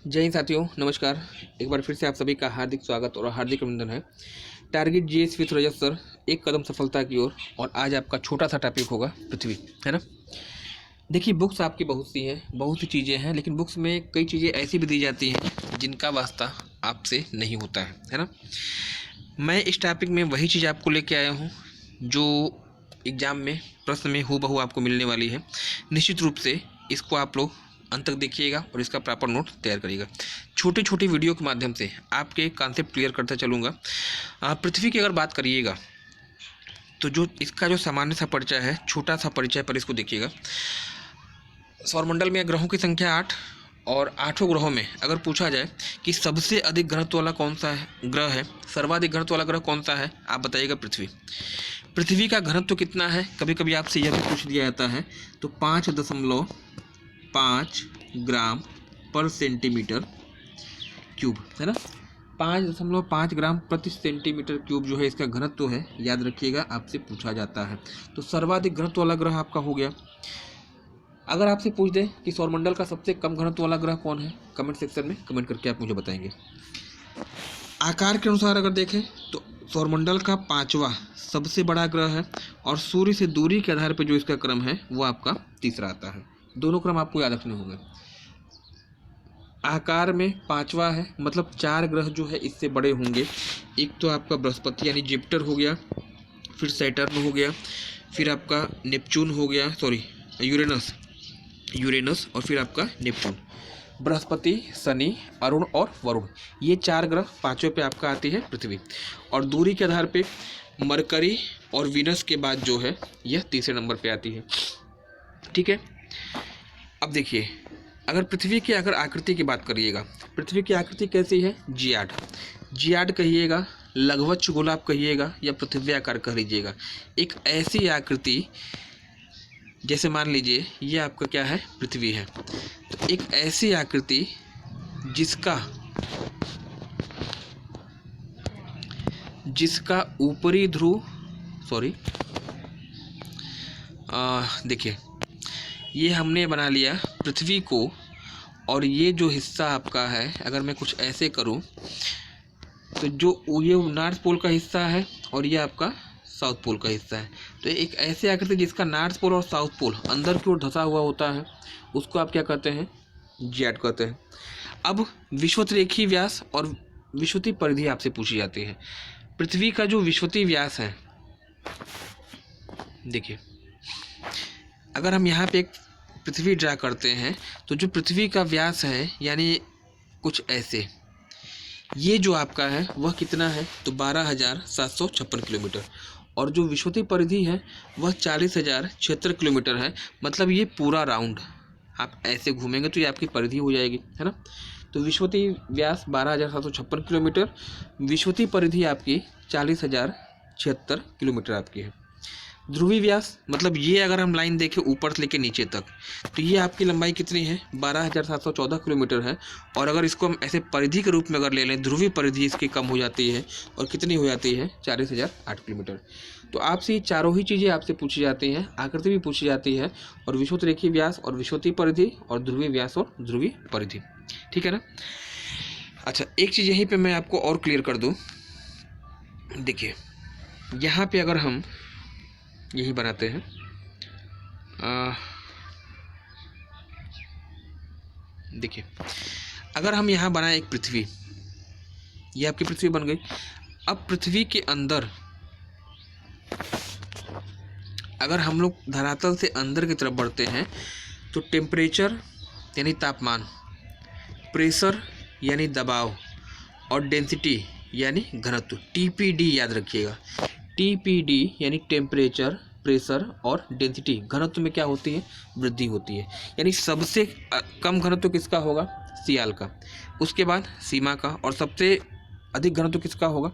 जय हिंद साथियों, नमस्कार। एक बार फिर से आप सभी का हार्दिक स्वागत और हार्दिक अभिनंदन है। Target GS with Rajat sir, एक कदम सफलता की ओर। और आज आपका छोटा सा टॉपिक होगा पृथ्वी, है ना। देखिए, बुक्स आपकी बहुत सी हैं, बहुत सी चीज़ें हैं, लेकिन बुक्स में कई चीज़ें ऐसी भी दी जाती हैं जिनका वास्ता आपसे नहीं होता है ना। मैं इस टॉपिक में वही चीज़ आपको लेके आया हूँ जो एग्ज़ाम में प्रश्न में हूबहू आपको मिलने वाली है। निश्चित रूप से इसको आप लोग अंत तक देखिएगा और इसका प्रॉपर नोट तैयार करिएगा। छोटी छोटी वीडियो के माध्यम से आपके कॉन्सेप्ट क्लियर करता चलूँगा। पृथ्वी की अगर बात करिएगा तो जो इसका जो सामान्य सा परिचय है, छोटा सा परिचय पर इसको देखिएगा। सौरमंडल में ग्रहों की संख्या 8 और 8 ग्रहों में अगर पूछा जाए कि सबसे अधिक घनत्व वाला कौन सा है ग्रह है, सर्वाधिक घनत्व वाला ग्रह कौन सा है, आप बताइएगा। पृथ्वी का घनत्व कितना है? कभी कभी आपसे यह भी पूछ दिया जाता है। तो 5.5 ग्राम पर सेंटीमीटर क्यूब, है ना। 5.5 ग्राम प्रति सेंटीमीटर क्यूब जो है इसका घनत्व है, याद रखिएगा, आपसे पूछा जाता है। तो सर्वाधिक घनत्व वाला ग्रह आपका हो गया। अगर आपसे पूछ दे कि सौरमंडल का सबसे कम घनत्व वाला ग्रह कौन है, कमेंट सेक्शन में कमेंट करके आप मुझे बताएंगे। आकार के अनुसार अगर देखें तो सौरमंडल का 5वां सबसे बड़ा ग्रह है और सूर्य से दूरी के आधार पर जो इसका क्रम है वो आपका तीसरा आता है। दोनों क्रम आपको याद रखने होंगे। आकार में 5वां है, मतलब 4 ग्रह जो है इससे बड़े होंगे। एक तो आपका बृहस्पति यानी जुपिटर हो गया, फिर सैटर्न हो गया, फिर आपका नेपच्यून हो गया, यूरेनस और फिर आपका नेपच्यून। बृहस्पति, शनि, अरुण और वरुण, ये 4 ग्रह 5वें पे आपका आती है पृथ्वी। और दूरी के आधार पे मरकरी और वीनस के बाद जो है यह तीसरे नंबर पे आती है। ठीक है। अब देखिए, अगर पृथ्वी की अगर आकृति की बात करिएगा, पृथ्वी की आकृति कैसी है? जियाड कहिएगा, लघुवक्ष गोलाप कहिएगा या पृथ्वी आकार कह लीजिएगा। एक ऐसी आकृति, जैसे मान लीजिए ये आपका क्या है, पृथ्वी है। तो एक ऐसी आकृति जिसका ऊपरी ध्रुव देखिए, ये हमने बना लिया पृथ्वी को, और ये जो हिस्सा आपका है, अगर मैं कुछ ऐसे करूं तो जो ये नॉर्थ पोल का हिस्सा है और ये आपका साउथ पोल का हिस्सा है। तो एक ऐसी आकृति जिसका नॉर्थ पोल और साउथ पोल अंदर की ओर धंसा हुआ होता है, उसको आप क्या कहते हैं? जियाड कहते हैं। अब विषुवतरेखी व्यास और विषुवती परिधि आपसे पूछी जाती है। पृथ्वी का जो विषुवती व्यास है, देखिए, अगर हम यहाँ पे एक पृथ्वी ड्रा करते हैं तो जो पृथ्वी का व्यास है, यानी कुछ ऐसे, ये जो आपका है वह कितना है? तो 12,756 किलोमीटर। और जो विषुवती परिधि है वह 40,076 किलोमीटर है। मतलब ये पूरा राउंड आप ऐसे घूमेंगे तो ये आपकी परिधि हो जाएगी, है ना। तो विषुवती व्यास 12,756 किलोमीटर, विषुवती परिधि आपकी 40,076 किलोमीटर आपकी है। ध्रुवी व्यास, मतलब ये अगर हम लाइन देखें ऊपर से लेके नीचे तक, तो ये आपकी लंबाई कितनी है? 12,714 किलोमीटर है। और अगर इसको हम ऐसे परिधि के रूप में अगर ले लें, ध्रुवी परिधि इसकी कम हो जाती है और कितनी हो जाती है? 40,008 किलोमीटर। तो आपसे ये चारों ही चीज़ें आपसे पूछी जाती हैं, आकृति भी पूछी जाती है, और विषुवतरेखी व्यास और विषुवती परिधि और ध्रुवी व्यास और ध्रुवी परिधि। ठीक है ना। अच्छा, एक चीज़ यहीं पर मैं आपको और क्लियर कर दूँ। देखिए, यहाँ पर अगर हम यही बनाते हैं, देखिए, अगर हम यहाँ बनाए एक पृथ्वी, ये आपकी पृथ्वी बन गई। अब पृथ्वी के अंदर अगर हम लोग धरातल से अंदर की तरफ बढ़ते हैं तो टेम्परेचर यानी तापमान, प्रेशर यानी दबाव, और डेंसिटी यानी घनत्व, टीपीडी याद रखिएगा। टीपीडी यानी टेम्परेचर, प्रेशर और डेंसिटी, घनत्व में क्या होती है? वृद्धि होती है। यानी सबसे कम घनत्व किसका होगा? सियाल का, उसके बाद सीमा का, और सबसे अधिक घनत्व किसका होगा?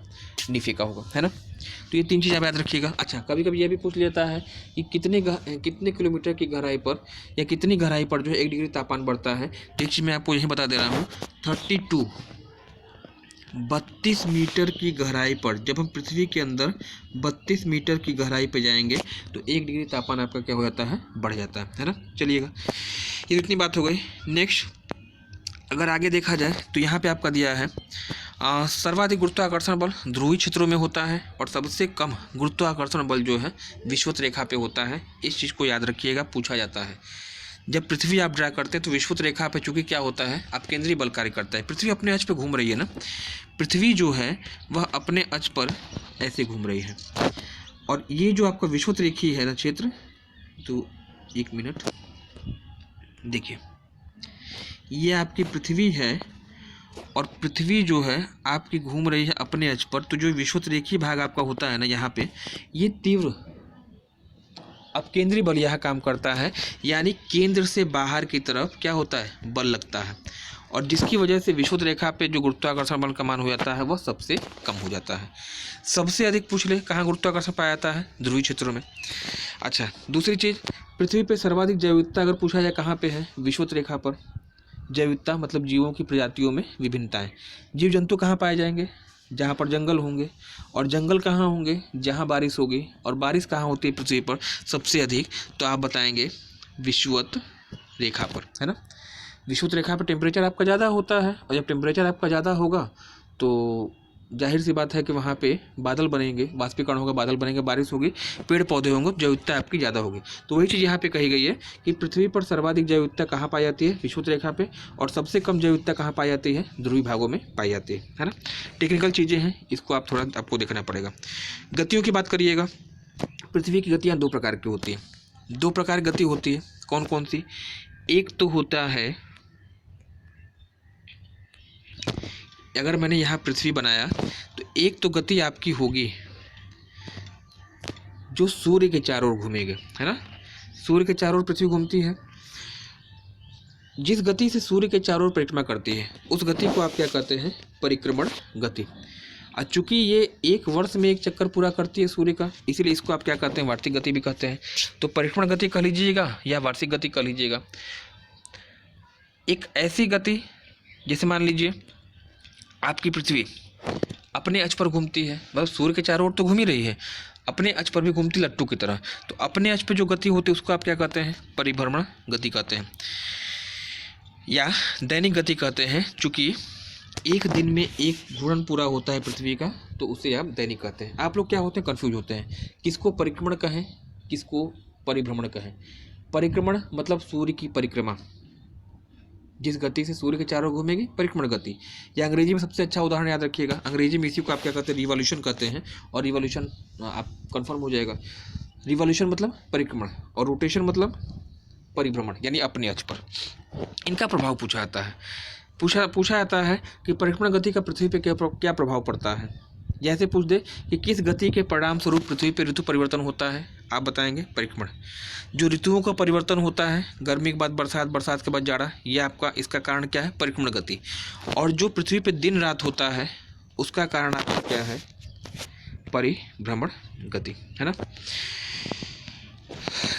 निफे का होगा, है ना। तो ये 3 चीज़ आप याद रखिएगा। अच्छा, कभी कभी यह भी पूछ लेता है कि कितने किलोमीटर की गहराई पर या कितनी गहराई पर जो है 1 डिग्री तापमान बढ़ता है। तो एक चीज़ मैं आपको यही बता दे रहा हूँ, 32 मीटर की गहराई पर, जब हम पृथ्वी के अंदर 32 मीटर की गहराई पर जाएंगे तो 1 डिग्री तापमान आपका क्या हो जाता है? बढ़ जाता है ना। चलिएगा, ये इतनी बात हो गई। नेक्स्ट, अगर आगे देखा जाए तो यहाँ पे आपका दिया है सर्वाधिक गुरुत्वाकर्षण बल ध्रुवीय क्षेत्रों में होता है और सबसे कम गुरुत्वाकर्षण बल जो है विषुवत रेखा पे होता है। इस चीज़ को याद रखिएगा, पूछा जाता है। जब पृथ्वी आप ड्रा करते हैं तो विषुवत रेखा पे चूंकि क्या होता है, आप केंद्रीय बल कार्य करता है। पृथ्वी अपने अक्ष पे घूम रही है ना, पृथ्वी जो है वह अपने अक्ष पर ऐसे घूम रही है। और ये जो आपका विषुवत रेखी है ना क्षेत्र, तो 1 मिनट देखिए, ये आपकी पृथ्वी है और पृथ्वी जो है आपकी घूम रही है अपने अक्ष पर। तो जो विषुवत रेखी भाग आपका होता है ना यहाँ पे, ये तीव्र अब केंद्रीय बल यहाँ काम करता है, यानी केंद्र से बाहर की तरफ क्या होता है, बल लगता है। और जिसकी वजह से विषुवत रेखा पे जो गुरुत्वाकर्षण बल का मान हो जाता है वह सबसे कम हो जाता है। सबसे अधिक पूछ ले कहाँ गुरुत्वाकर्षण पाया जाता है, ध्रुवीय क्षेत्रों में। अच्छा, दूसरी चीज़, पृथ्वी पे सर्वाधिक जैव विविधता अगर पूछा जाए कहाँ पे है, विषुवत रेखा पर। जैव विविधता मतलब जीवों की प्रजातियों में विभिन्नताएं। जीव जंतु कहाँ पाए जाएंगे, जहाँ पर जंगल होंगे। और जंगल कहाँ होंगे, जहाँ बारिश होगी। और बारिश कहाँ होती है पृथ्वी पर सबसे अधिक, तो आप बताएंगे विषुवत रेखा पर, है ना। विषुवत रेखा पर टेम्परेचर आपका ज़्यादा होता है, और जब टेम्परेचर आपका ज़्यादा होगा तो जाहिर सी बात है कि वहाँ पे बादल बनेंगे, वाष्पीकरण होगा, बादल बनेंगे, बारिश होगी, पेड़ पौधे होंगे, जैव विविधता आपकी ज़्यादा होगी। तो वही चीज़ यहाँ पे कही गई है कि पृथ्वी पर सर्वाधिक जैव विविधता कहाँ पाई जाती है, विषुवत रेखा पे। और सबसे कम जैव विविधता कहाँ पाई जाती है, ध्रुवीय भागों में पाई जाती है ना। टेक्निकल चीज़ें हैं, इसको आप थोड़ा आपको देखना पड़ेगा। गतियों की बात करिएगा, पृथ्वी की गतियाँ 2 प्रकार की होती हैं। 2 प्रकार की गति होती है, कौन कौन सी। एक तो होता है, अगर मैंने यहाँ पृथ्वी बनाया तो एक तो गति आपकी होगी जो सूर्य के चारों ओर घूमेगी, है ना। सूर्य के चारों ओर पृथ्वी घूमती है। जिस गति से सूर्य के चारों ओर परिक्रमा करती है उस गति को आप क्या कहते हैं, परिक्रमण गति। और चूंकि ये 1 वर्ष में 1 चक्कर पूरा करती है सूर्य का, इसीलिए इसको आप क्या कहते हैं, वार्षिक गति भी कहते हैं। तो परिक्रमण गति कह लीजिएगा या वार्षिक गति कह लीजिएगा। एक ऐसी गति जैसे मान लीजिए आपकी पृथ्वी अपने अक्ष पर घूमती है, मतलब सूर्य के चारों ओर तो घूम ही रही है, अपने अक्ष पर भी घूमती लट्टू की तरह। तो अपने अक्ष पर जो गति होती है उसको आप क्या कहते हैं, परिभ्रमण गति कहते हैं या दैनिक गति कहते हैं। चूँकि एक दिन में 1 घूर्णन पूरा होता है पृथ्वी का, तो उसे आप दैनिक कहते हैं। आप लोग क्या होते हैं, कन्फ्यूज होते हैं, किसको परिक्रमण कहें, किसको परिभ्रमण कहें। परिक्रमण मतलब सूर्य की परिक्रमा, जिस गति से सूर्य के चारों घूमेगी, परिक्रमण गति। या अंग्रेजी में सबसे अच्छा उदाहरण याद रखिएगा, अंग्रेजी में इसी को आप क्या कहते हैं, रिवॉल्यूशन कहते हैं। और रिवॉल्यूशन आप कंफर्म हो जाएगा, रिवॉल्यूशन मतलब परिक्रमण और रोटेशन मतलब परिभ्रमण, यानी अपने अक्ष पर। इनका प्रभाव पूछा जाता है, पूछा जाता है कि परिक्रमण गति का पृथ्वी पर क्या प्रभाव पड़ता है। जैसे पूछ दे कि किस गति के परिणाम स्वरूप पृथ्वी पर ऋतु परिवर्तन होता है, आप बताएंगे परिक्रमण। जो ऋतुओं का परिवर्तन होता है, गर्मी के बाद बरसात, बरसात के बाद जाड़ा, ये आपका इसका कारण क्या है, परिक्रमण गति। और जो पृथ्वी पे दिन रात होता है उसका कारण आपका क्या है, परिभ्रमण गति, है ना।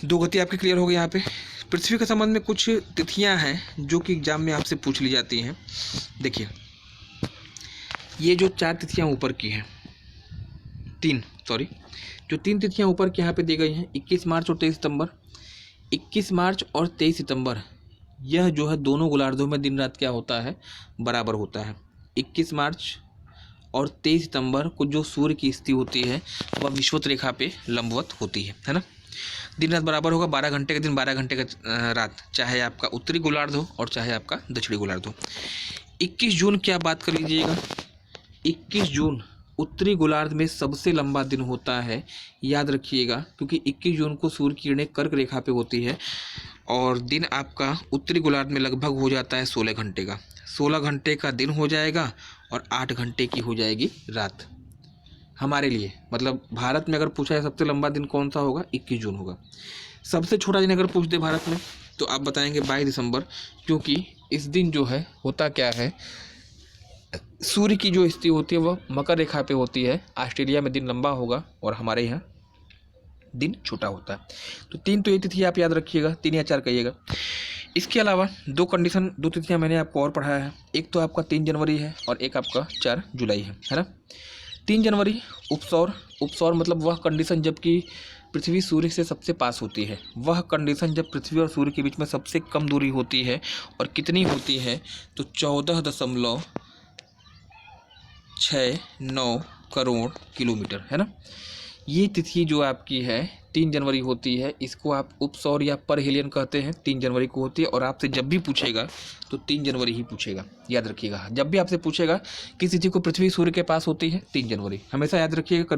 2 गति आपकी क्लियर हो गई। यहाँ पे पृथ्वी के संबंध में कुछ तिथियां हैं जो कि एग्जाम में आपसे पूछ ली जाती हैं। देखिए, ये जो 4 तिथियां ऊपर की हैं, 3 तिथियां ऊपर की यहाँ पे दी गई हैं, 21 मार्च और 23 सितंबर। 21 मार्च और 23 सितंबर, यह जो है दोनों गोलार्धों में दिन रात क्या होता है, बराबर होता है। 21 मार्च और 23 सितंबर को जो सूर्य की स्थिति होती है वह विषुवत रेखा पे लंबवत होती है ना। दिन रात बराबर होगा, 12 घंटे का दिन, 12 घंटे का रात, चाहे आपका उत्तरी गोलार्ध हो और चाहे आपका दक्षिणी गोलार्ध हो। 21 जून की आप बात कर लीजिएगा, 21 जून उत्तरी गोलार्ध में सबसे लंबा दिन होता है, याद रखिएगा, क्योंकि 21 जून को सूर्य की किरणें कर्क रेखा पे होती है और दिन आपका उत्तरी गोलार्ध में लगभग हो जाता है 16 घंटे का। 16 घंटे का दिन हो जाएगा और 8 घंटे की हो जाएगी रात हमारे लिए। मतलब भारत में अगर पूछा है सबसे लंबा दिन कौन सा होगा, 21 जून होगा। सबसे छोटा दिन अगर पूछ दे भारत में तो आप बताएंगे 22 दिसंबर, क्योंकि इस दिन जो है होता क्या है, सूर्य की जो स्थिति होती है वह मकर रेखा पे होती है। ऑस्ट्रेलिया में दिन लंबा होगा और हमारे यहाँ दिन छोटा होता है। तो 3 तो ये तिथि आप याद रखिएगा, 3 या 4 कहिएगा। इसके अलावा 2 तिथियां मैंने आपको और पढ़ाया है। एक तो आपका 3 जनवरी है और एक आपका 4 जुलाई है ना। 3 जनवरी उपसौर मतलब वह कंडीशन जबकि पृथ्वी सूर्य से सबसे पास होती है। वह कंडीशन जब पृथ्वी और सूर्य के बीच में सबसे कम दूरी होती है, और कितनी होती है, तो 14.69 करोड़ किलोमीटर, है ना। ये तिथि जो आपकी है 3 जनवरी होती है। इसको आप उपसौर या परहेलियन कहते हैं। 3 जनवरी को होती है, और आपसे जब भी पूछेगा तो 3 जनवरी ही पूछेगा, याद रखिएगा। जब भी आपसे पूछेगा किस तिथि को पृथ्वी सूर्य के पास होती है, 3 जनवरी, हमेशा याद रखिएगा।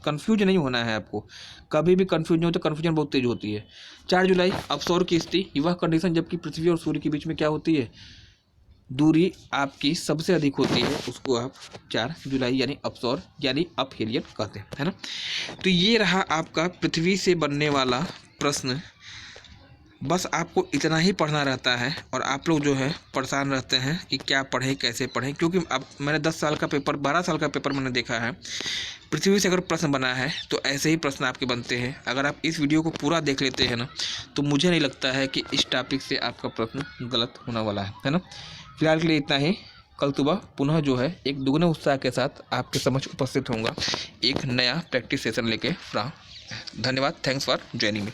कन्फ्यूज नहीं होना है आपको, कभी भी कन्फ्यूज नहीं हो तो कन्फ्यूजन बहुत तेज होती है। 4 जुलाई अपसौर की स्थिति, वह कंडीशन जबकि पृथ्वी और सूर्य के बीच में क्या होती है, दूरी आपकी सबसे अधिक होती है, उसको आप 4 जुलाई यानी अपसौर यानी अपहेलियन कहते हैं, है ना। तो ये रहा आपका पृथ्वी से बनने वाला प्रश्न। बस आपको इतना ही पढ़ना रहता है, और आप लोग जो है परेशान रहते हैं कि क्या पढ़ें कैसे पढ़ें, क्योंकि अब मैंने 10 साल का पेपर 12 साल का पेपर मैंने देखा है। पृथ्वी से अगर प्रश्न बना है तो ऐसे ही प्रश्न आपके बनते हैं। अगर आप इस वीडियो को पूरा देख लेते हैं ना, तो मुझे नहीं लगता है कि इस टॉपिक से आपका प्रश्न गलत होने वाला है ना। फिलहाल के लिए इतना ही। कल सुबह पुनः जो है एक दुगने उत्साह के साथ आपके समक्ष उपस्थित होऊंगा एक नया प्रैक्टिस सेशन लेके। धन्यवाद। Thanks for joining me.